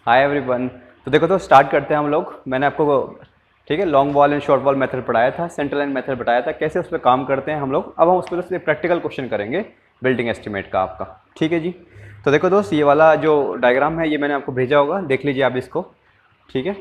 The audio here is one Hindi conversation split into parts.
Hi everyone. तो देखो तो स्टार्ट करते हैं हम लोग। मैंने आपको ठीक है long wall and short wall method पढ़ाया था, सेंट्रल लाइन मेथड बताया था, कैसे उस पर काम करते हैं हम लोग। अब हम उस पर से प्रैक्टिकल क्वेश्चन करेंगे बिल्डिंग एस्टिमेट का आपका। ठीक है जी। तो देखो दोस्त, ये वाला जो डायग्राम है ये मैंने आपको भेजा होगा, देख लीजिए आप इसको। ठीक है,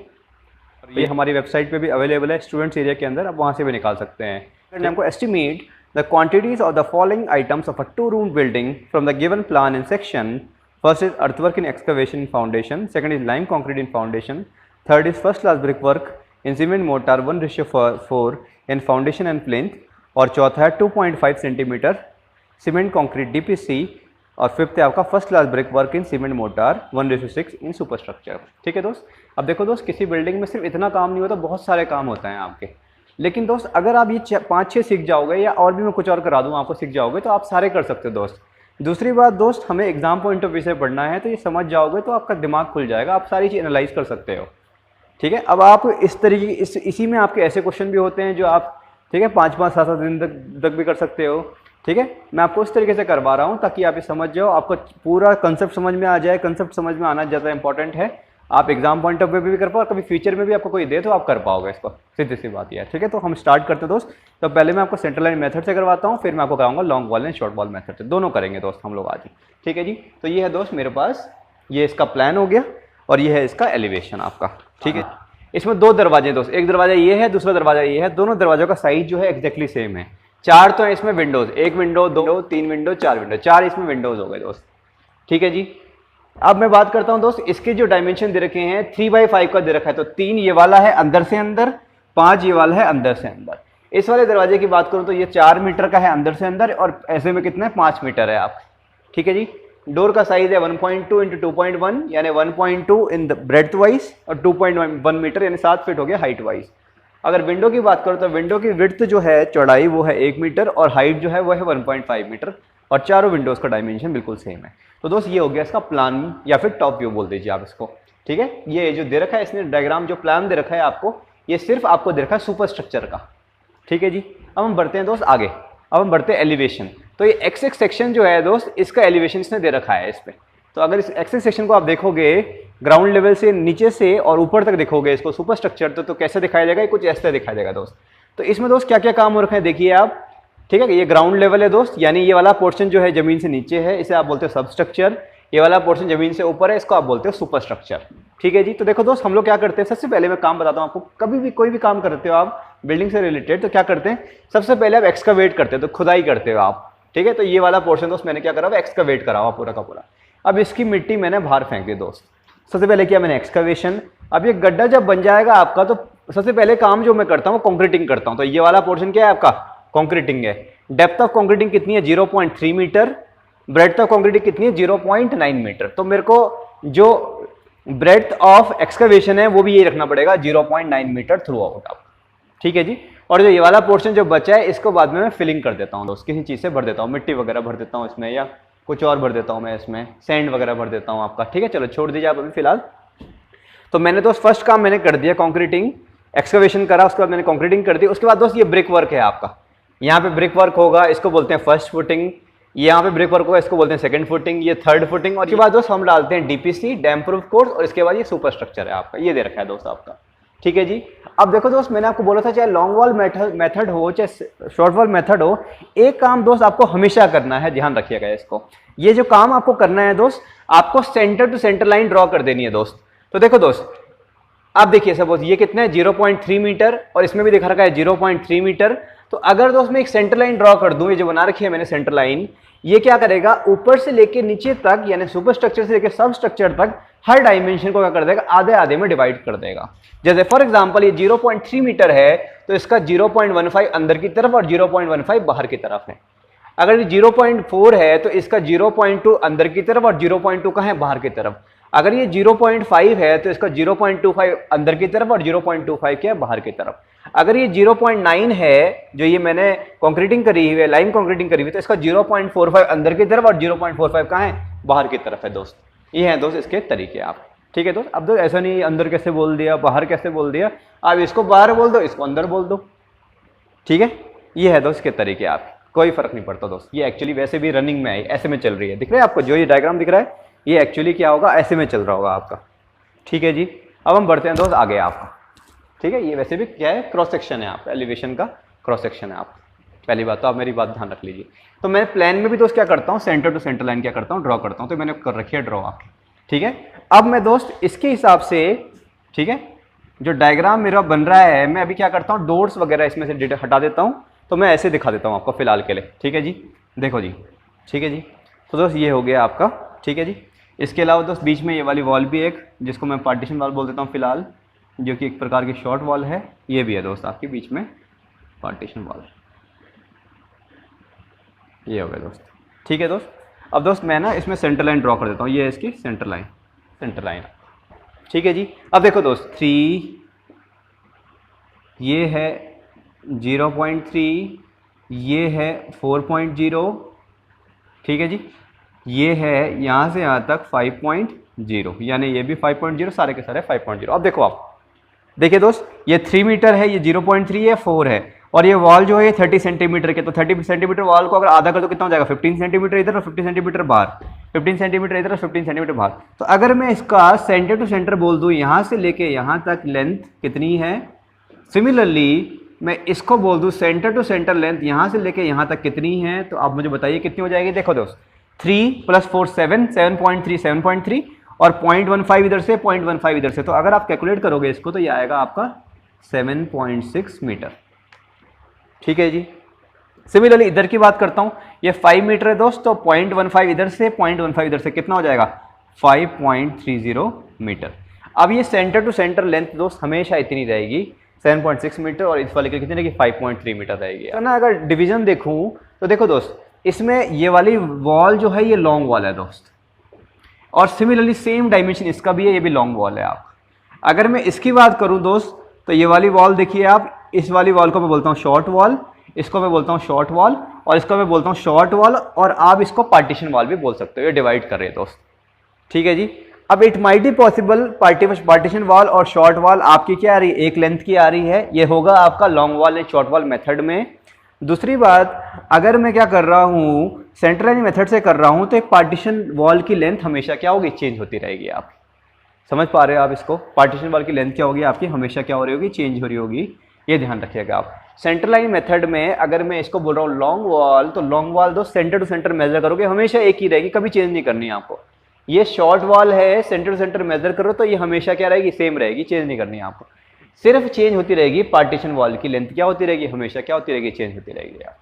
ये हमारी वेबसाइट पे भी अवेलेबल है स्टूडेंट्स एरिया के अंदर, आप वहाँ से भी निकाल सकते हैं। हमको estimate the quantities of the following items of a 2-room building from the given plan in section. First is earthwork in excavation in foundation. Second is lime concrete in foundation. Third is first class brickwork in cement mortar 1:4 in foundation and plinth. और चौथा है 2.5 सेंटीमीटर सीमेंट कंक्रीट DPC। और फिफ्थ है आपका फर्स्ट क्लास ब्रिक वर्क इन सीमेंट मोटार 1:6 इन सुपर स्ट्रक्चर। ठीक है दोस्त। अब देखो दोस्त, किसी बिल्डिंग में सिर्फ इतना काम नहीं होता, बहुत सारे काम होते हैं आपके। लेकिन दोस्त अगर आप ये 5-6 सीख जाओगे या और भी मैं कुछ और करा दूँ आपको सीख जाओगे तो आप सारे कर सकते हो दोस्त। दूसरी बात दोस्त, हमें एग्जाम पॉइंट ऑफ व्यू से पढ़ना है, तो ये समझ जाओगे तो आपका दिमाग खुल जाएगा, आप सारी चीज़ एनालाइज कर सकते हो। ठीक है, अब आप इस तरीके इसी में आपके ऐसे क्वेश्चन भी होते हैं जो आप ठीक है 5-5, 7-7 दिन तक भी कर सकते हो। ठीक है, मैं आपको उस तरीके से करवा रहा हूँ ताकि आप ये समझ जाओ, आपको पूरा कंसेप्ट समझ में आ जाए। कंसेप्ट समझ में आना ज़्यादा इंपॉर्टेंट है। आप एग्जाम पॉइंट ऑफ व्यू भी कर पाओ और कभी फ्यूचर में भी आपको कोई दे तो आप कर पाओगे इसको, सीधी सी बात यह है। ठीक है, तो हम स्टार्ट करते हैं दोस्त। तो पहले मैं आपको सेंट्रल लाइन मेथड से करवाता हूँ, फिर मैं आपको कराऊंगा long wall and short wall method से, दोनों करेंगे दोस्त हम लोग आज। ठीक है जी। तो ये है दोस्त मेरे पास, ये इसका प्लान हो गया और ये है इसका एलिवेशन आपका। ठीक है, इसमें 2 दरवाजे दोस्त, एक दरवाजा ये है, दूसरा दरवाजा ये है। दोनों दरवाजों का साइज जो है एग्जैक्टली सेम है। 4 तो है इसमें विंडोज, 1 विंडो, 2, 3 विंडो, 4 विंडो, 4 इसमें विंडोज हो गए दोस्त। ठीक है जी। अब मैं बात करता हूं दोस्त, इसके जो डायमेंशन दे रखे हैं 3/5 का दे रखा है। तो 3 ये वाला है अंदर से अंदर, 5 ये वाला है अंदर से अंदर। इस वाले दरवाजे की बात करूं तो ये 4 मीटर का है अंदर से अंदर, और ऐसे में कितना है 5 मीटर है आप। ठीक है जी। डोर का साइज है 1.2 × 2.1 यानी 1.2 इन द ब्रेड्थ वाइज और 2.1 मीटर यानी 7 फीट हो गया हाइट वाइज। अगर विंडो की बात करो तो विंडो की विड्थ जो है चौड़ाई वो है 1 मीटर और हाइट जो है वो है 1.5 मीटर, और चारों विंडोज का डायमेंशन बिल्कुल सेम है। तो दोस्त ये हो गया इसका प्लान या फिर टॉप व्यू बोल दीजिए आप इसको। ठीक है, ये जो दे रखा है इसने डायग्राम, जो प्लान दे रखा है आपको, ये सिर्फ आपको दे रखा है सुपर स्ट्रक्चर का। ठीक है जी। अब हम बढ़ते हैं दोस्त आगे, अब हम बढ़ते हैं एलिवेशन। तो ये एक्स सेक्शन जो है दोस्त, इसका एलिवेशन इसने दे रखा है इस पे। तो अगर इस एक्स सेक्शन को आप देखोगे ग्राउंड लेवल से नीचे से और ऊपर तक देखोगे इसको सुपर स्ट्रक्चर, तो कैसे दिखाया जाएगा, कुछ ऐसे दिखाया जाएगा दोस्त। तो इसमें दोस्त क्या क्या काम हो रखे हैं देखिए आप। ठीक है, ये ग्राउंड लेवल है दोस्त, यानी ये वाला पोर्शन जो है जमीन से नीचे है, इसे आप बोलते हो सब स्ट्रक्चर। ये वाला पोर्शन जमीन से ऊपर है, इसको आप बोलते हो सुपर स्ट्रक्चर। ठीक है जी। तो देखो दोस्त, हम लोग क्या करते हैं, सबसे पहले मैं काम बताता हूँ आपको। कभी भी कोई भी काम करते हो आप बिल्डिंग से रिलेटेड, तो क्या करते हैं, सबसे पहले आप एक्सकवेट करते हो, तो खुदाई करते हो आप। ठीक है, तो ये वाला पोर्शन दोस्त मैंने क्या करा हुआ, एक्सकवेट करा हुआ पूरा का पूरा। अब इसकी मिट्टी मैंने बाहर फेंक दी दोस्त। सबसे पहले किया मैंने एक्सकवेशन। अब ये गड्ढा जब बन जाएगा आपका, तो सबसे पहले काम जो मैं करता हूँ कंक्रीटिंग करता हूँ। तो ये वाला पोर्शन क्या है आपका, कंक्रीटिंग है। डेप्थ ऑफ कंक्रीटिंग कितनी है, 0.3 मीटर। ब्रेड्थ ऑफ कंक्रीटिंग कितनी है, 0.9 मीटर। तो मेरे को जो ब्रेड्थ ऑफ एक्सकवेशन है वो भी ये रखना पड़ेगा, 0.9 मीटर थ्रू आउट आप। ठीक है जी। और जो ये वाला पोर्शन जो बचा है, इसको बाद में मैं फिलिंग कर देता हूँ दोस्त, किसी चीज़ से भर देता हूँ, मिट्टी वगैरह भर देता हूँ इसमें, या कुछ और भर देता हूँ मैं इसमें, सैंड वगैरह भर देता हूँ आपका। ठीक है, चलो छोड़ दीजिए आप अभी फिलहाल। तो मैंने दोस्त फर्स्ट काम मैंने कर दिया, कंक्रीटिंग, एक्सकवेशन करा, उसके बाद मैंने कंक्रीटिंग कर दी। उसके बाद दोस्त ये ब्रिक वर्क है आपका, यहाँ पे ब्रिक वर्क होगा, इसको बोलते हैं फर्स्ट फुटिंग। यहाँ पे ब्रिक वर्क होगा, इसको बोलते हैं सेकंड फुटिंग, ये थर्ड फुटिंग। और उसके बाद दोस्त हम डालते हैं DPC, डैम प्रूफ कोर्स, और इसके बाद ये सुपर स्ट्रक्चर है आपका, ये दे रखा है दोस्त आपका। ठीक है जी। अब देखो दोस्त, मैंने आपको बोला था चाहे लॉन्ग वॉल मेथड हो चाहे शॉर्ट वॉल मेथड हो, एक काम दोस्त आपको हमेशा करना है, ध्यान रखिएगा इसको। ये जो काम आपको करना है दोस्त, आपको centre to centre line draw कर देनी है दोस्त। तो देखो दोस्त, आप देखिए सपोज ये कितना है, 0.3 मीटर, और इसमें भी दिखा रखा है 0.3 मीटर। तो अगर दोस्त मैं एक सेंटर लाइन ड्रॉ कर दूं, ये जो बना रखी है मैंने सेंटर लाइन, ये क्या करेगा, ऊपर से लेके नीचे तक यानी सुपर स्ट्रक्चर से लेके सब स्ट्रक्चर तक हर डायमेंशन को क्या कर देगा, आधे आधे में डिवाइड कर देगा। जैसे फॉर एग्जांपल ये 0.3 मीटर है, तो इसका 0.15 अंदर की तरफ और 0.15 बाहर की तरफ है। अगर ये 0.4 है तो इसका 0.2 अंदर की तरफ और 0.2 कहाँ है, बाहर की तरफ। अगर ये 0.5 है तो इसका 0.25 अंदर की तरफ और 0.25 क्या है, बाहर की तरफ। अगर ये 0.9 है, जो ये मैंने कंक्रीटिंग करी हुई है, लाइम कंक्रीटिंग करी हुई है, तो इसका 0.45 अंदर की तरफ और 0.45 कहाँ है, बाहर की तरफ है दोस्त। ये है दोस्त इसके तरीके आप। ठीक है दोस्त। अब तो ऐसा नहीं अंदर कैसे बोल दिया, बाहर कैसे बोल दिया, आप इसको बाहर बोल दो, इसको अंदर बोल दो। ठीक है, ये है दोस्त के तरीके आप, कोई फर्क नहीं पड़ता दोस्त। ये एक्चुअली वैसे भी रनिंग में आई, ऐसे में चल रही है, दिख रहा है आपको, जो ये डायग्राम दिख रहा है ये एक्चुअली क्या होगा, ऐसे में चल रहा होगा आपका। ठीक है जी। अब हम बढ़ते हैं दोस्त आगे आपका, ठीक है। ये वैसे भी क्या है, क्रॉस सेक्शन है आपका, एलिवेशन का क्रॉस सेक्शन है आपका। पहली बात तो आप मेरी बात ध्यान रख लीजिए। तो मैं प्लान में भी दोस्त क्या करता हूँ, सेंटर टू सेंटर लाइन क्या करता हूँ, ड्रॉ करता हूँ। तो मैंने कर रखी है ड्रॉ आपकी, ठीक है। अब मैं दोस्त इसके हिसाब से, ठीक है, जो डायग्राम मेरा बन रहा है, मैं अभी क्या करता हूँ, डॉट्स वगैरह इसमें से हटा देता हूँ। तो मैं ऐसे दिखा देता हूँ आपको फिलहाल के लिए, ठीक है जी। देखो जी, ठीक है जी। तो दोस्त ये हो गया आपका, ठीक है जी। इसके अलावा दोस्त बीच में ये वाली वॉल भी एक, जिसको मैं पार्टीशन वॉल बोल देता हूँ फिलहाल, जो कि एक प्रकार की शॉर्ट वॉल है, ये भी है दोस्त आपके बीच में पार्टीशन वॉल। ये हो गया दोस्त, ठीक है दोस्त। अब दोस्त मैं ना इसमें सेंटर लाइन ड्रॉ कर देता हूँ, ये है इसकी सेंटर लाइन, ठीक है जी। अब देखो दोस्त 3, ये है 0.3, ये है 4.0, ठीक है जी। ये है यहाँ से यहाँ तक 5.0, यानी ये भी 5.0, सारे के सारे 5.0। अब देखो आप, देखिए दोस्त, ये 3 मीटर है, ये 0.3 है, 4 है, और ये वॉल जो है ये 30 सेंटीमीटर के। तो 30 सेंटीमीटर वॉल को अगर आधा कर तो कितना हो जाएगा, 15 सेंटीमीटर इधर और 50 सेंटीमीटर बाहर, 15 सेंटीमीटर इधर और 15 सेंटीमीटर बाहर। तो अगर मैं इसका सेंटर टू सेंटर बोल दूँ, यहाँ से लेके यहाँ तक लेंथ कितनी है, सिमिलरली मैं इसको बोल दूँ सेंटर टू सेंटर लेंथ यहाँ से लेके यहाँ तक कितनी है, तो आप मुझे बताइए कितनी हो जाएगी। देखो दोस्त 3 + 4 7, 7.3 7.3, और 0.15 इधर से, 0.15 इधर से। तो अगर आप कैलकुलेट करोगे इसको तो ये आएगा आपका 7.6 मीटर, ठीक है जी। सिमिलरली इधर की बात करता हूँ, ये 5 मीटर है दोस्त, तो 0.15 इधर से, 0.15 इधर से, कितना हो जाएगा 5.30 मीटर। अब ये सेंटर टू सेंटर लेंथ दोस्त हमेशा इतनी रहेगी 7.6 मीटर, और इस वाले की कितनी रहेगी 5.3 मीटर रहेगी। तो ना अगर डिवीजन देखूँ तो देखो दोस्त, इसमें ये वाली वॉल जो है ये लॉन्ग वॉल है दोस्त, और सिमिलरली सेम डायमेंशन इसका भी है, ये भी लॉन्ग वॉल है आप। अगर मैं इसकी बात करूं दोस्त, तो ये वाली वॉल देखिए आप, इस वाली वॉल को मैं बोलता हूं शॉर्ट वॉल, इसको मैं बोलता हूं शॉर्ट वॉल, और इसको मैं बोलता हूं शॉर्ट वॉल, और आप इसको पार्टीशन वॉल भी बोल सकते हो। ये डिवाइड कर रहे हैं दोस्त, ठीक है जी। अब it might be possible partition wall और शॉर्ट वॉल आपकी क्या आ रही है, एक लेंथ की आ रही है, ये होगा आपका long wall and short wall method में। दूसरी बात, अगर मैं क्या कर रहा हूँ, सेंटर लाइन मेथड से कर रहा हूँ, तो एक पार्टीशन वॉल की लेंथ हमेशा क्या होगी, चेंज होती रहेगी। आप समझ पा रहे हो आप इसको, पार्टीशन वॉल की लेंथ क्या होगी आपकी, हमेशा क्या हो रही होगी, चेंज हो रही होगी। ये ध्यान रखिएगा आप। सेंटर लाइन मेथड में अगर मैं इसको बोल रहा हूँ लॉन्ग वॉल, तो लॉन्ग वॉल दो सेंटर टू सेंटर मेजर करोगे, हमेशा एक ही रहेगी, कभी चेंज नहीं करनी है आपको। ये शॉर्ट वॉल है, सेंटर टू सेंटर मेजर करो तो ये हमेशा क्या रहेगी, सेम रहेगी, चेंज नहीं करनी है आपको। सिर्फ चेंज होती रहेगी पार्टीशन वॉल की लेंथ, क्या होती रहेगी, हमेशा क्या होती रहेगी, चेंज होती रहेगी यार,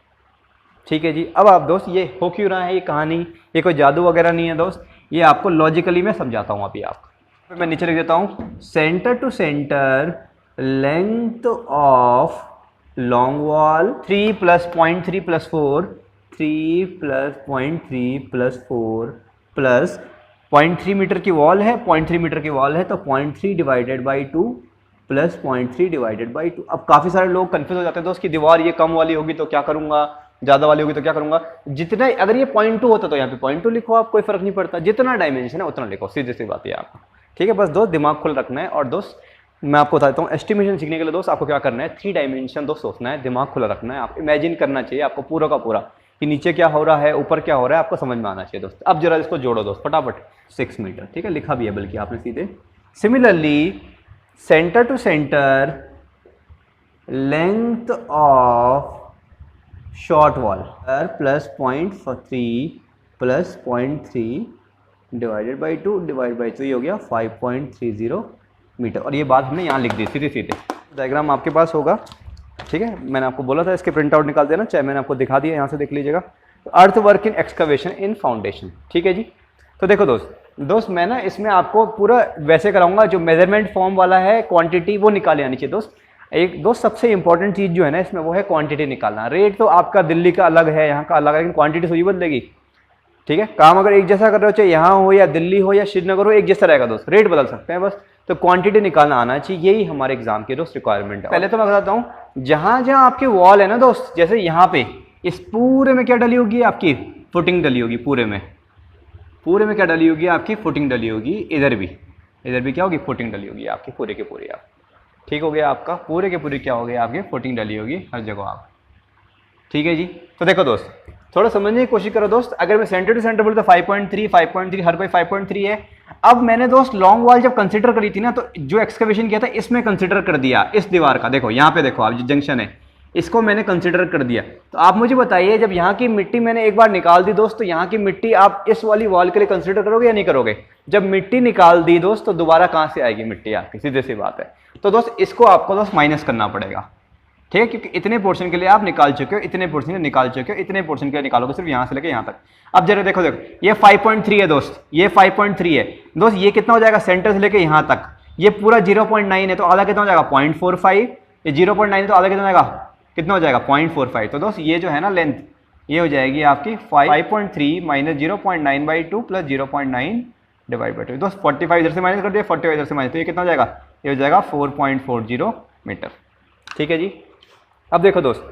ठीक है जी। अब आप दोस्त, ये हो क्यों रहा है ये कहानी, ये कोई जादू वगैरह नहीं है दोस्त, ये आपको लॉजिकली मैं समझाता हूँ अभी आपको। फिर मैं नीचे लिख देता हूँ, centre to centre length of long wall 3 + 0.3 + 4, 3 + 0.3 + 4 plus 0.3 metre की वॉल है, 0.3 मीटर की वॉल है, तो 0.3 divided by 2 plus 0.3 divided by 2। अब काफ़ी सारे लोग कन्फ्यूज हो जाते हैं दोस्त कि दीवार ये कम वाली होगी तो क्या करूंगा, ज़्यादा वाली होगी तो क्या करूंगा। जितना, अगर ये 0.2 होता तो यहाँ पे 0.2 लिखो आप, कोई फर्क नहीं पड़ता, जितना डायमेंशन है उतना लिखो, सीधी सी बात है आपको, ठीक है। बस दोस्त दिमाग खुल रखना है। और दोस्त मैं आपको बताता हूँ, एस्टिमेशन सीखने के लिए दोस्त आपको क्या करना है, 3 डायमेंशन दोस्त सोचना है, दिमाग खुला रखना है, आप इमेजिन करना चाहिए आपको पूरा का पूरा कि नीचे क्या हो रहा है, ऊपर क्या हो रहा है, आपको समझ में आना चाहिए दोस्त। अब जरा इसको जोड़ो दोस्त फटाफट, 6 मीटर, ठीक है, लिखा भी है बल्कि आपने सीधे। Similarly centre to centre length of short wall plus 0.3 plus 0.3 divided by 2 divide by 2, ये हो गया 5.30 मीटर। और ये बात हमने यहाँ लिख दी सीधे सीधे। डायग्राम आपके पास होगा, ठीक है, मैंने आपको बोला था इसके प्रिंट आउट निकाल देना, चाहे मैंने आपको दिखा दिया, यहाँ से देख लीजिएगा। अर्थ work in excavation in foundation, ठीक है जी। तो देखो दोस्त मैं ना इसमें आपको पूरा वैसे कराऊंगा, जो मेजरमेंट फॉर्म वाला है क्वांटिटी वो निकाले आनी चाहिए दोस्त। एक दोस्त सबसे इंपॉर्टेंट चीज़ जो है ना इसमें वो है क्वांटिटी निकालना। रेट तो आपका दिल्ली का अलग है, यहाँ का अलग है, लेकिन क्वांटिटी सही बदलेगी, ठीक है। काम अगर एक जैसा कर रहे हो, चाहे यहाँ हो या दिल्ली हो या श्रीनगर हो, एक जैसा रहेगा दोस्त, रेट बदल सकते हैं बस। तो क्वांटिटी निकालना आना चाहिए, यही हमारे एग्जाम की दोस्त रिक्वायरमेंट है। पहले तो मैं बताता हूँ, जहाँ जहाँ आपके वॉल है ना दोस्त, जैसे यहाँ पे इस पूरे में क्या डली होगी, आपकी फुटिंग डली होगी, पूरे में क्या डली होगी, आपकी फुटिंग डली होगी। इधर भी क्या होगी, फुटिंग डली होगी आपकी, पूरे के पूरे आप, ठीक हो गया आपका, पूरे के पूरे क्या हो गया आपके, फुटिंग डली होगी हर जगह आप, ठीक है जी। तो देखो दोस्त, थोड़ा समझने की कोशिश करो दोस्त। अगर मैं सेंटर टू सेंटर बोलूँ तो 5.3 5.3 हर कोई 5.3 है। अब मैंने दोस्त लॉन्ग वॉल जब कंसिडर करी थी ना, तो जो एक्सकवेशन किया था इसमें कंसिडर कर दिया इस दीवार का। देखो यहाँ पे देखो आप, जो जंक्शन है इसको मैंने कंसिडर कर दिया। तो आप मुझे बताइए, जब यहाँ की मिट्टी मैंने एक बार निकाल दी दोस्त, तो यहाँ की मिट्टी आप इस वाली वॉल के लिए कंसिडर करोगे या नहीं करोगे? जब मिट्टी निकाल दी दोस्त, तो दोबारा कहाँ से आएगी मिट्टी आपकी? सीधे सी बात है। तो दोस्त इसको आपको दोस्त माइनस करना पड़ेगा, ठीक है, क्योंकि इतने पोर्शन के लिए आप निकाल चुके हो, इतने पोर्शन के लिए निकाल चुके हो, इतने पोर्शन के लिए निकालोगे सिर्फ यहाँ से लेके यहाँ तक। अब जरा देखो ये 5.3 है दोस्त, ये 5.3 है दोस्त। ये कितना हो जाएगा सेंटर से लेके यहाँ तक? ये पूरा 0.9 है, तो आधा कितना हो जाएगा? 0.45। ये 0.9 है तो आधा कितना हो जाएगा? कितना हो जाएगा? 0.45। तो दोस्त ये जो है ना लेंथ, ये हो जाएगी आपकी 5.3 माइनस 0.9/2 प्लस 0.9 डिवाइड बाई 2। दोस्त 45 इधर से माइनस कर दिया, 45 इधर से माइनस, तो ये कितना हो जाएगा? ये हो जाएगा 4.40 मीटर। ठीक है जी। अब देखो दोस्त,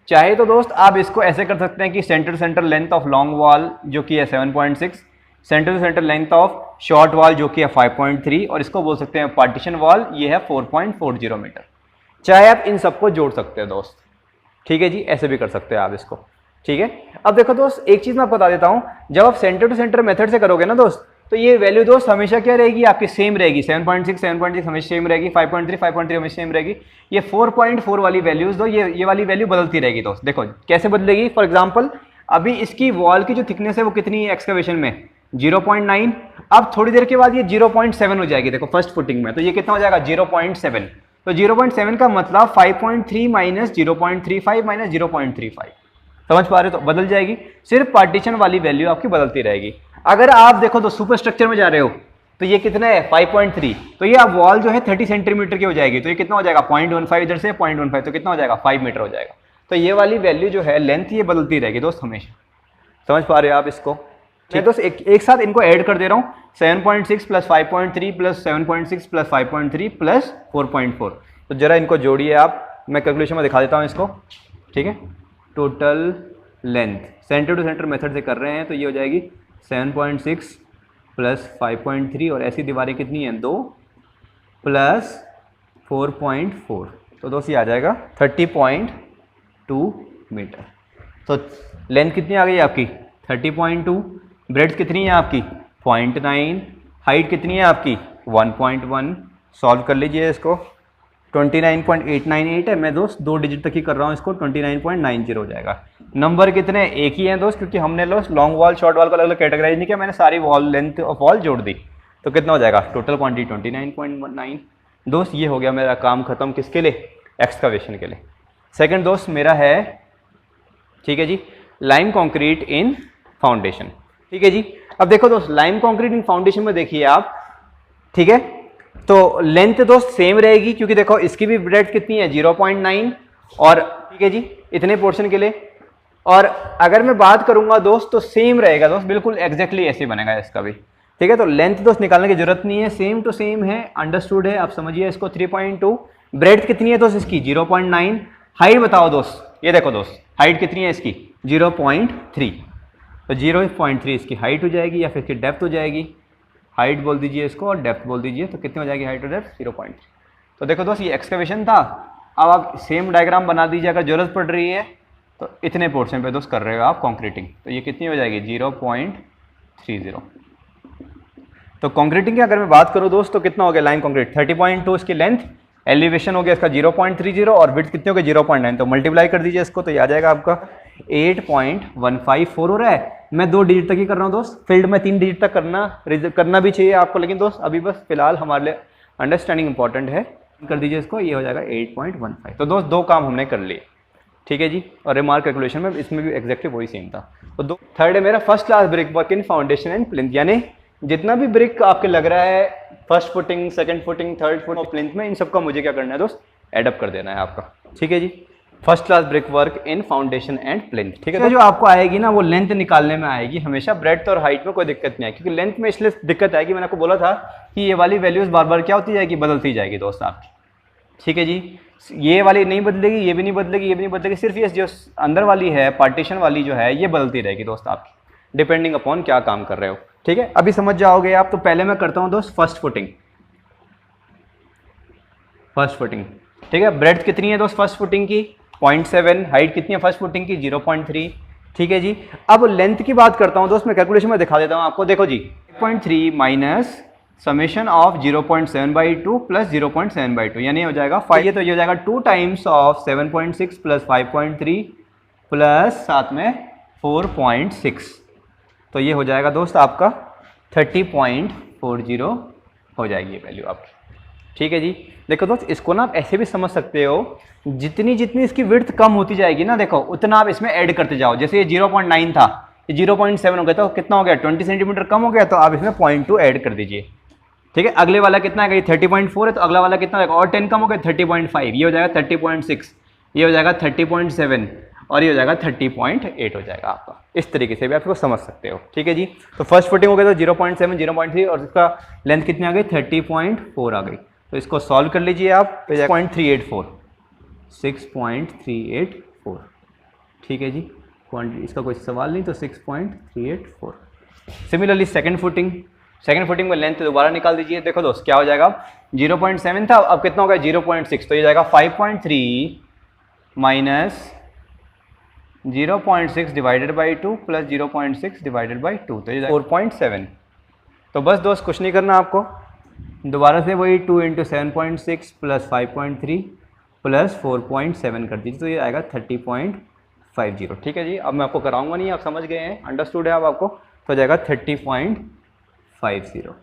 चाहे तो दोस्त आप इसको ऐसे कर सकते हैं कि centre centre length of long wall जो कि है 7.6, centre to centre length of short wall जो कि है 5.3, और इसको बोल सकते हैं पार्टीशन वॉल, ये है 4.40 मीटर। चाहे आप इन सबको जोड़ सकते हैं दोस्त, ठीक है जी, ऐसे भी कर सकते हैं आप इसको, ठीक है। अब देखो दोस्त, एक चीज मैं आपको बता देता हूं, जब आप सेंटर टू सेंटर मेथड से करोगे ना दोस्त, तो ये वैल्यू दोस्त हमेशा क्या रहेगी आपकी? सेम रहेगी। 7.6 हमेशा सेम रहेगी, 5.3 हमेशा सेम रहेगी। ये 4.4 वाली वैल्यूज दो, ये वाली वैल्यू बदलती रहेगी दोस्त। देखो कैसे बदलेगी। फॉर एग्जांपल अभी इसकी वॉल की जो थिकनेस है वो कितनी है एक्सकवेशन में? 0.9। अब थोड़ी देर के बाद ये 0.7 हो जाएगी, देखो फर्स्ट फुटिंग में, तो ये कितना हो जाएगा? 0.7। तो 0.7 का मतलब 5.3 माइनस 0.35 माइनस 0.35, समझ पा रहे हो? तो बदल जाएगी, सिर्फ पार्टीशन वाली वैल्यू आपकी बदलती रहेगी। अगर आप देखो तो सुपर स्ट्रक्चर में जा रहे हो, तो ये कितना है? 5.3, तो ये अब वॉल जो है 30 सेंटीमीटर की हो जाएगी, तो ये कितना हो जाएगा? 0.15 इधर से 0.15, तो कितना हो जाएगा? 5 मीटर हो जाएगा। तो ये वाली वैल्यू जो है लेंथ, ये बदलती रहेगी दोस्त हमेशा, समझ पा रहे हो आप इसको? मैं दोस्त एक साथ इनको ऐड कर दे रहा हूँ, 7.6 प्लस 5.3 प्लस 7.6 प्लस 5.3 प्लस 4.4। तो जरा इनको जोड़िए आप, मैं कैलकुलेशन में दिखा देता हूँ इसको, ठीक है। Total length centre to centre method से कर रहे हैं, तो ये हो जाएगी 7.6 प्लस 5.3, और ऐसी दीवारें कितनी हैं? 2 प्लस 4.4, तो दोस्त ये आ जाएगा 30.2 मीटर। तो लेंथ कितनी आ गई आपकी? 30.2। ब्रेड्थ कितनी है आपकी? 0.9। हाइट कितनी है आपकी? 1.1। सॉल्व कर लीजिए इसको। 29.898 है, मैं दोस्त 2 डिजिट तक ही कर रहा हूँ इसको, 29.90 हो जाएगा। नंबर कितने? एक ही हैं दोस्त, क्योंकि हमने लॉन्ग वॉल शॉर्ट वॉल को अलग अलग कैटेगराइज नहीं किया, मैंने सारी वॉल लेंथ ऑफ वॉल जोड़ दी। तो कितना हो जाएगा? Total quantity 29.9। दोस्त ये हो गया मेरा काम खत्म, किसके लिए? एक्सकवेशन के लिए। सेकंड दोस्त मेरा है, ठीक है जी, लाइम कॉन्क्रीट इन फाउंडेशन, ठीक है जी। अब देखो दोस्त, लाइम कॉन्क्रीट इन फाउंडेशन में देखिए आप, ठीक है, तो लेंथ दोस्त सेम रहेगी, क्योंकि देखो इसकी भी ब्रेड्थ कितनी है? 0.9, और ठीक है जी, इतने पोर्शन के लिए। और अगर मैं बात करूंगा दोस्त, तो सेम रहेगा दोस्त, बिल्कुल एग्जैक्टली ऐसे बनेगा इसका भी, ठीक है। तो लेंथ दोस्त निकालने की जरूरत नहीं है, सेम टू सेम है, अंडरस्टूड है, आप समझिए इसको। 3.2। ब्रेड्थ कितनी है दोस्त इसकी? 0.9। हाइट बताओ दोस्त, ये देखो दोस्त, हाइट कितनी है इसकी? 0.3। तो 0.3 इसकी हाइट हो जाएगी, या फिर इसकी डेप्थ हो जाएगी। हाइट बोल दीजिए इसको और डेप्थ बोल दीजिए, तो कितनी हो जाएगी हाइट और डेप्थ? 0.3। तो देखो दोस्त, ये एक्सकवेशन था। अब आप सेम डायग्राम बना दीजिए, अगर जरूरत पड़ रही है तो इतने पोर्शन पे दोस्त कर रहे हो आप कंक्रीटिंग, तो ये कितनी हो जाएगी? 0.30। तो कंक्रीटिंग की अगर मैं बात करूँ दोस्त, तो कितना हो गया लाइम कंक्रीट? 30.2 इसकी लेंथ, एलिवेशन हो गया इसका 0.30, और विड्थ कितनी हो गई? 0.9। तो मल्टीप्लाई कर दीजिए इसको, तो ये आ जाएगा आपका 8.154 हो रहा है। मैं 2 डिजिट तक ही कर रहा हूँ दोस्त, फील्ड में 3 डिजिट तक करना भी चाहिए आपको, लेकिन दोस्त अभी बस फिलहाल हमारे लिए अंडरस्टैंडिंग इंपॉर्टेंट है। कर दीजिए इसको, ये हो जाएगा 8.15। तो दोस्त 2 काम हमने कर लिए, ठीक है जी। और रिमार्क कैलकुलेशन में इसमें भी एग्जैक्टली वही सेम था। तो थर्ड है मेरा first class brick work in foundation and plinth, यानी जितना भी ब्रिक आपके लग रहा है first footing, second footing, third footing, plinth में, इन सबका मुझे क्या करना है दोस्त? एडअप कर देना है आपका, ठीक है जी। First class brick work in foundation and plinth, ठीक है। तो जो आपको आएगी ना, वो लेंथ निकालने में आएगी हमेशा, ब्रेड्थ और हाइट में कोई दिक्कत नहीं आएगी, क्योंकि लेंथ में इसलिए दिक्कत आएगी, मैंने आपको बोला था कि ये वाली वैल्यूज बार बार क्या होती जाएगी? बदलती जाएगी दोस्त आपकी, ठीक है जी। ये वाली नहीं बदलेगी, ये भी नहीं बदलेगी, ये भी नहीं बदलेगी, सिर्फ ये जो अंदर वाली है पार्टीशन वाली जो है, ये बदलती रहेगी दोस्त आपकी, डिपेंडिंग अपॉन क्या काम कर रहे हो, ठीक है। अभी समझ जाओगे आप। तो पहले मैं करता हूं दोस्त फर्स्ट फुटिंग, ठीक है। ब्रेड्थ कितनी है दोस्त फर्स्ट फुटिंग की? 0.7। हाइट कितनी है फर्स्ट फुटिंग की? 0.3। ठीक है जी। अब लेंथ की बात करता हूँ दोस्त, मैं कैलकुलेशन में दिखा देता हूँ आपको। देखो जी 0.3 माइनस समेशन ऑफ 0.7/2 प्लस 0.7/2 यानी हो जाएगा 5, तो ये हो जाएगा 2 टाइम्स ऑफ 7.6 प्लस 5.3 प्लस साथ में 4.6, तो ये हो जाएगा दोस्त आपका 30.40 हो जाएगी वैल्यू आपकी। ठीक है जी। देखो दोस्त इसको ना आप ऐसे भी समझ सकते हो, जितनी जितनी इसकी विड्थ कम होती जाएगी ना, देखो उतना आप इसमें ऐड करते जाओ। जैसे ये 0.9 था, ये 0.7 हो गया, तो कितना हो गया 20 सेंटीमीटर कम हो गया, तो आप इसमें 0.2 ऐड कर दीजिए। ठीक है, अगले वाला कितना है, 30.4 है, तो अगला वाला कितना होगा, और 10 कम हो गया 30.5, ये हो जाएगा 30.6, ये हो जाएगा 30.7 और ये हो जाएगा 30.8 हो जाएगा आपका। इस तरीके से भी आप इसको समझ सकते हो। ठीक है जी। तो फर्स्ट फुटिंग हो गया तो 0.7, 0.3 और इसका लेंथ कितनी आ गई 30.4 आ गई। तो इसको सॉल्व कर लीजिए आप, 6.384, 6.384। ठीक है जी, क्वांटिटी इसका कोई सवाल नहीं, तो 6.384। सिमिलरली सेकंड फुटिंग में लेंथ दोबारा निकाल दीजिए। देखो दोस्त क्या हो जाएगा, 0.7 था, अब कितना हो गया 0.6, तो ये जाएगा 5.3 minus 0.6 divided by 2 plus 0.6 divided by 2, तो ये 4.7। तो बस दोस्त कुछ नहीं करना आपको, दोबारा से वही 2 × 7.6 प्लस 5.3 प्लस 4.7 कर दीजिए, तो ये आएगा 30.50। ठीक है जी। अब मैं आपको कराऊंगा नहीं, आप समझ गए हैं, अंडरस्टूड है अब आपको, तो जाएगा 30.50।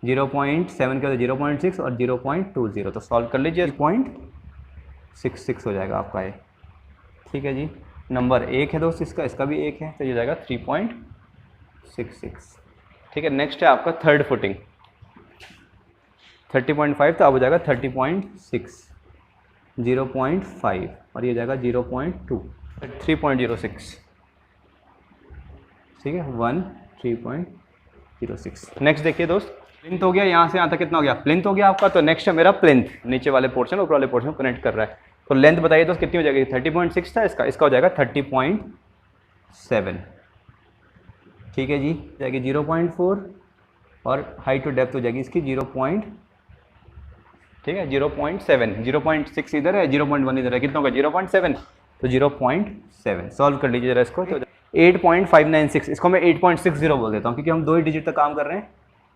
0.7 का 0.6 और 0.20, तो सॉल्व कर लीजिए, 0.66 हो जाएगा आपका ये। ठीक है जी। नंबर 1 है दोस्त इसका भी 1 है, तो ये जाएगा 3.66। ठीक है। नेक्स्ट है आपका थर्ड फुटिंग, 30.5 तो अब हो जाएगा 30.6, 0.5 और ये जाएगा 0.2, 3.06। ठीक है, 3.06। नेक्स्ट देखिए दोस्त, प्लिंथ हो गया, यहाँ से यहाँ तक कितना हो गया, प्लिंथ हो गया आपका। तो नेक्स्ट है मेरा प्लिंथ, नीचे वाले पोर्शन ऊपर वाले पोर्शन कनेक्ट कर रहा है। तो लेंथ बताइए दोस्त कितनी हो जाएगी, 30.6 था, इसका हो जाएगा 30.7। ठीक है जी, जाएगी 0.4 और हाइट टू डेप्थ हो जाएगी इसकी 0.7, 0.6 इधर है, 0.1 इधर है, कितना होगा 0.7, तो 0.7 सॉल्व कर लीजिए जरा इसको। तो 8.596, इसको मैं 8.60 बोल देता हूँ, क्योंकि हम 2 ही डिजिट तक काम कर रहे हैं।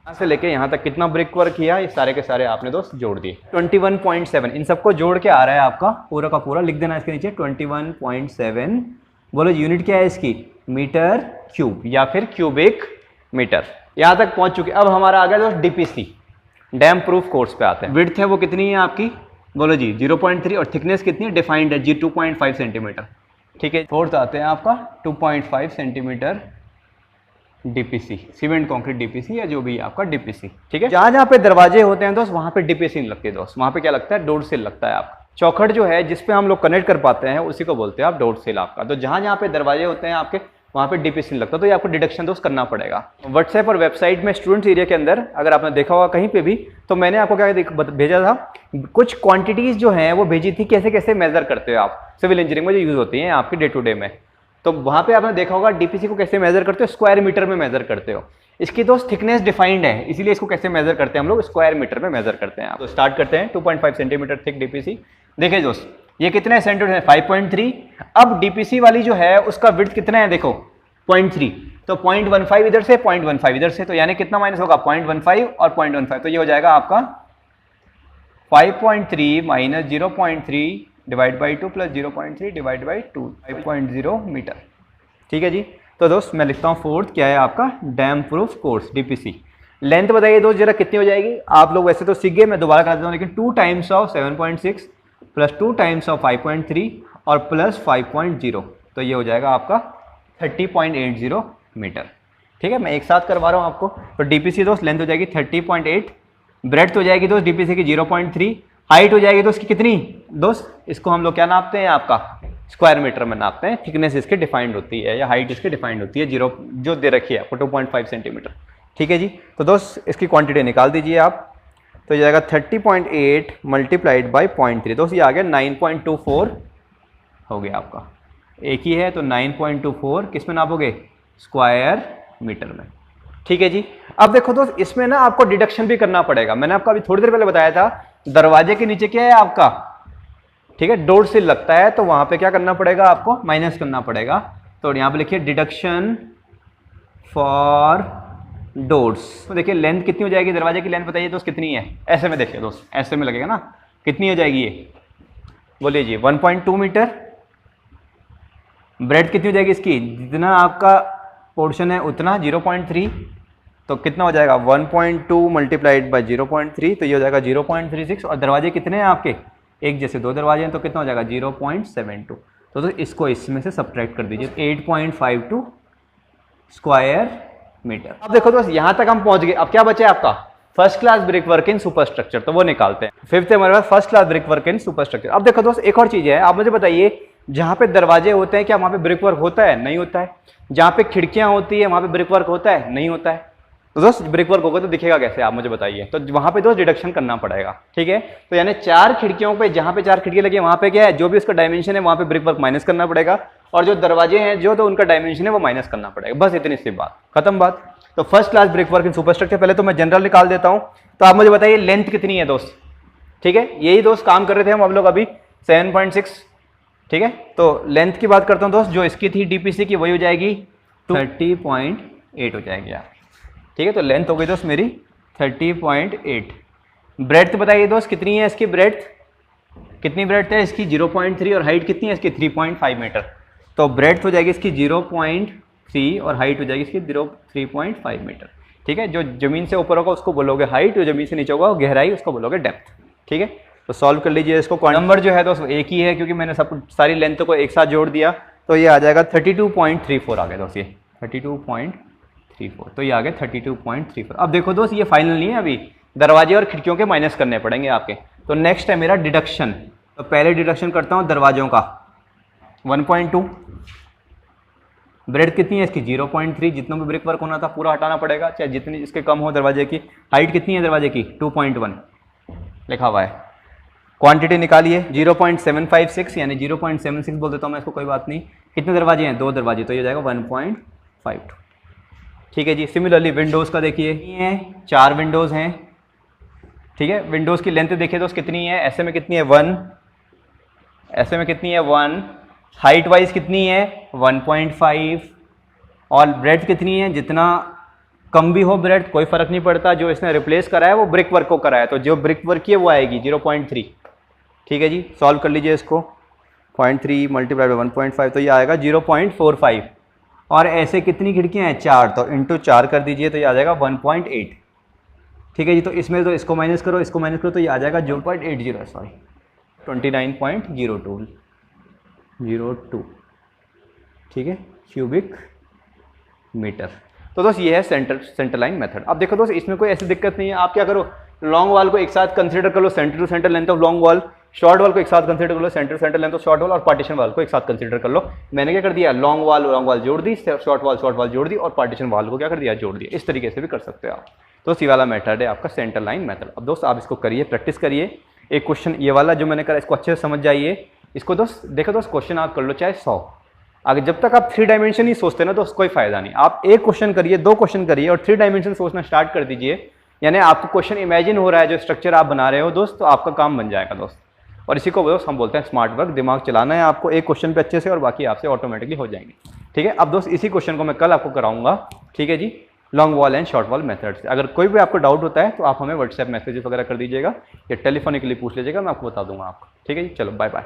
यहाँ से लेके यहाँ तक कितना ब्रिक वर्क किया, ये सारे के सारे आपने दोस्त जोड़ दिए। 21.7 इन सबको जोड़ के आ रहा है आपका, पूरा का पूरा लिख देना इसके नीचे 21.7। बोलो यूनिट क्या है इसकी, मीटर क्यूब या फिर क्यूबिक मीटर। यहाँ तक पहुँच चुके। अब हमारा आ गया दोस्त डीपीसी, डैम प्रूफ कोर्स पे आते हैं। विड्थ है वो कितनी है आपकी, बोलो जी 0.3 और थिकनेस कितनी है, डिफाइंड है जी 2.5 सेंटीमीटर। ठीक है। फोर्थ आते हैं आपका 2.5 centimetre DPC, cement concrete DPC या जो भी आपका डीपीसी। ठीक है। जहाँ जहाँ पे दरवाजे होते हैं दोस्त वहाँ पे डीपीसी नहीं लगती दोस्त, वहाँ पे क्या लगता है, डोर सील लगता है आपका। चौखट जो है जिसपे हम लोग कनेक्ट कर पाते हैं उसी को बोलते हैं आप डोर सील आपका। तो जहाँ जहाँ पे दरवाजे होते हैं आपके वहाँ पे डीपीसी लगता है, तो ये आपको डिडक्शन दोस्त करना पड़ेगा। व्हाट्सएप और वेबसाइट में स्टूडेंट्स एरिया के अंदर अगर आपने देखा होगा कहीं पे भी, तो मैंने आपको क्या भेजा था, कुछ क्वांटिटीज जो हैं वो भेजी थी, कैसे कैसे मेजर करते हो आप सिविल इंजीनियरिंग में जो यूज होती हैं आपकी डे टू डे में। तो वहाँ पे आपने देखा होगा डीपीसी को कैसे मेजर करते हो, स्क्वायर मीटर में मेजर करते हो। इसकी दोस्त थिकनेस डिफाइंड है, इसीलिए इसको कैसे मेजर करते हैं हम लोग, स्क्वायर मीटर में मेजर करते हैं। तो स्टार्ट करते हैं 2.5 सेंटीमीटर थिक डीपीसी। देखिए दोस्त ये कितने सेंटीमीटर है, 5.3। अब डीपीसी वाली जो है उसका विड्थ कितना है, देखो 0.3, तो 0.15 इधर से, 0.15 इधर से, तो यानी कितना माइनस होगा 0.15 और 0.15, तो ये हो जाएगा आपका 5.3 minus 0.3 divide by 2 plus 0.3 divide by 2, 5.0 metre. ठीक है जी। तो दोस्त मैं लिखता हूँ फोर्थ क्या है आपका, dam proof course DPC. Length बताइए दोस्त जरा कितनी हो जाएगी, आप लोग वैसे तो सीख गए, मैं दोबारा करा देता हूँ, लेकिन 2 times of 7.6 plus 2 times of 5.3 और प्लस 5.0, तो ये हो जाएगा आपका 30.80 मीटर। ठीक है, मैं एक साथ करवा रहा हूँ आपको। तो डीपीसी दोस्त लेंथ हो जाएगी 30.8, ब्रेड्थ हो जाएगी दोस्त डीपीसी की 0.3, हाइट हो जाएगी दोस्त की कितनी दोस्त, इसको हम लोग क्या नापते हैं आपका स्क्वायर मीटर में नापते हैं। थिकनेस इसकी डिफाइंड होती है या हाइट इसकी डिफाइंड होती है, जीरो जो दे रखी है आपको 2.5 सेंटीमीटर। ठीक है जी। तो दोस्त इसकी क्वांटिटी निकाल दीजिए आप, तो ये जाएगा 30.8 मल्टीप्लाइड बाई 0.3, दोस्त ये आ गया 9.24 हो गया आपका। एक ही है तो 9.24 किस में नापोगे, स्क्वायर मीटर में। ठीक है जी। अब देखो दोस्त इसमें ना आपको डिडक्शन भी करना पड़ेगा। मैंने आपको अभी थोड़ी देर पहले बताया था दरवाजे के नीचे क्या है आपका, ठीक है, डोर सील लगता है, तो वहां पे क्या करना पड़ेगा आपको, माइनस करना पड़ेगा। तो यहाँ पे लिखिए डिडक्शन फॉर डोर्स। तो देखिए लेंथ कितनी हो जाएगी, दरवाजे की लेंथ बताइए दोस्त कितनी है, ऐसे में देखिए दोस्त, ऐसे में लगेगा ना, कितनी हो जाएगी ये, बोलिए जी 1.2 मीटर। ब्रेड कितनी हो जाएगी इसकी, जितना आपका पोर्शन है उतना 0.3, तो कितना हो जाएगा 1.2 मल्टीप्लाइड बाई 0.3, तो ये हो जाएगा 0.36। और दरवाजे कितने हैं आपके, एक जैसे 2 दरवाजे हैं, तो कितना हो जाएगा 0.72। तो इसको इसमें से सब्ट्रैक्ट कर दीजिए, 8.52 स्क्वायर मीटर। अब देखो दोस्त यहाँ तक हम पहुंच गए, अब क्या बचा है आपका, first class brick work in super structure, तो वो निकालते हैं। फिफ्थ है हमारे पास first class brick work in super structure. अब देखो दोस्त एक और चीज है, आप मुझे बताइए, जहां पे दरवाजे होते हैं क्या वहां पे ब्रिक वर्क होता है, नहीं होता है। जहां पे खिड़कियां होती है वहां पे ब्रिक वर्क होता है, नहीं होता है। तो दोस्त ब्रिक वर्क होगा तो दिखेगा कैसे, आप मुझे बताइए। तो वहां पे दोस्त डिडक्शन करना पड़ेगा, ठीक है। तो यानी 4 खिड़कियों पे, जहां पे 4 खिड़कियां लगी है वहां पे क्या है, जो भी उसका डायमेंशन है वहां पे ब्रिक वर्क माइनस करना पड़ेगा, और जो दरवाजे हैं जो, तो उनका डायमेंशन है वो माइनस करना पड़ेगा, बस इतनी सी बात, खत्म बात। तो first class brick work in super structure, पहले तो मैं जनरल निकाल देता हूं। तो आप मुझे बताइए लेंथ कितनी है दोस्त, ठीक है। यही दोस्त काम कर रहे थे हम लोग अभी 7.6, ठीक है। तो लेंथ की बात करता हूं दोस्त, जो इसकी थी डीपीसी की वही हो जाएगी 30.8 हो जाएगी यार, ठीक है। तो लेंथ हो गई दोस्त मेरी 30.8। ब्रेड्थ बताइए दोस्त कितनी है इसकी, ब्रेड्थ कितनी ब्रेड्थ है इसकी 0.3, और हाइट कितनी है इसकी 3.5 मीटर। तो ब्रेड्थ हो जाएगी इसकी 0.3 और हाइट हो जाएगी इसकी 3.5 मीटर, ठीक है। जो जमीन से ऊपर होगा उसको बोलोगे हाइट, जो जमीन से नीचे होगा गहराई, उसको बोलोगे डेप्थ, ठीक है। तो सॉल्व कर लीजिए इसको। नंबर जो है दोस्त एक ही है, क्योंकि मैंने सब सारी लेंथ को एक साथ जोड़ दिया, तो ये आ जाएगा 32.34 आ गया दोस्त, ये 32.34, तो ये आ गया 32.34। अब देखो दोस्त ये फाइनल नहीं है, अभी दरवाजे और खिड़कियों के माइनस करने पड़ेंगे आपके। तो नेक्स्ट है मेरा डिडक्शन। तो पहले डिडक्शन करता हूँ दरवाजों का, 1.2। ब्रेड कितनी है इसकी 0.3, जितना भी ब्रिक वर्क होना था पूरा हटाना पड़ेगा, चाहे जितनी इसके कम हो दरवाजे की। हाइट कितनी है दरवाजे की 2.1 लिखा हुआ है। क्वांटिटी निकालिए 0.756, यानी 0.76 बोल देता हूँ मैं इसको, कोई बात नहीं। कितने दरवाजे हैं, 2 दरवाजे, तो ये जाएगा 1.52, ठीक है जी। सिमिलरली विंडोज़ का देखिए, ये 4 विंडोज़ हैं, ठीक है। विंडोज़ की लेंथ देखिए दोस्त कितनी है, ऐसे में कितनी है 1, ऐसे में कितनी है 1, हाइट वाइज कितनी है 1.5, और ब्रेड्थ कितनी है, जितना कम भी हो ब्रेड्थ कोई फर्क नहीं पड़ता, जो इसने रिप्लेस करा है वो ब्रिक वर्क को करा है, तो जो ब्रिक वर्क की है वो आएगी 0.3, ठीक है जी। सॉल्व कर लीजिए इसको, 0.3 मल्टीप्लाई बाई 1.5, तो ये आएगा 0.45। और ऐसे कितनी खिड़कियां हैं 4, तो इंटू 4 कर दीजिए, तो ये आ जाएगा 1.8, ठीक है जी। तो इसमें तो इसको माइनस करो, इसको माइनस करो, तो ये आ जाएगा 0.80, सॉरी 29.02, ठीक है, क्यूबिक मीटर। तो दोस्त ये है सेंटर लाइन मेथड। अब देखो दोस्त इसमें कोई ऐसी दिक्कत नहीं है, आप क्या करो, लॉन्ग वॉल को एक साथ कंसीडर कर लो, centre to centre length of long wall, short wall को एक साथ कंसीडर कर लो, centre centre length of short wall, और पार्टीशन वॉल को एक साथ कंसीडर कर लो। मैंने क्या कर दिया, लॉन्ग वॉल जोड़ दी, शॉर्ट वॉल जोड़ दी, और पार्टीशन वॉल को क्या कर दिया, जोड़ दिया। इस तरीके से भी कर सकते हो आप। तो इसी वाला मेथड है आपका सेंटर लाइन मेथड। अब दोस्त आप इसको करिए, प्रैक्टिस करिए। एक क्वेश्चन ये वाला जो मैंने करा, इसको अच्छे से समझ जाइए। इसको दोस्त देखो दोस्त, क्वेश्चन आप कर लो चाहे 100, अगर जब तक आप 3 डायमेंशन ही सोचते ना तो कोई फायदा नहीं। आप एक क्वेश्चन करिए, 2 क्वेश्चन करिए, और 3 डायमेंशन सोचना स्टार्ट कर दीजिए, यानी आपको क्वेश्चन इमेजिन हो रहा है, जो स्ट्रक्चर आप बना रहे हो दोस्त, तो आपका काम बन जाएगा दोस्त। और इसी को दोस्त हम बोलते हैं स्मार्ट वर्क। दिमाग चलाना है आपको एक क्वेश्चन पे अच्छे से, और बाकी आपसे ऑटोमेटिकली हो जाएंगे, ठीक है। अब दोस्त इसी क्वेश्चन को मैं कल आपको कराऊंगा, ठीक है जी, long wall and short wall method से। अगर कोई भी आपको डाउट होता है तो आप हमें व्हाट्सएप मैसेज वगैरह कर दीजिएगा, या टेलीफोनिकली पूछ लीजिएगा, मैं आपको बता दूंगा आपको, ठीक है जी। चलो बाय बाय।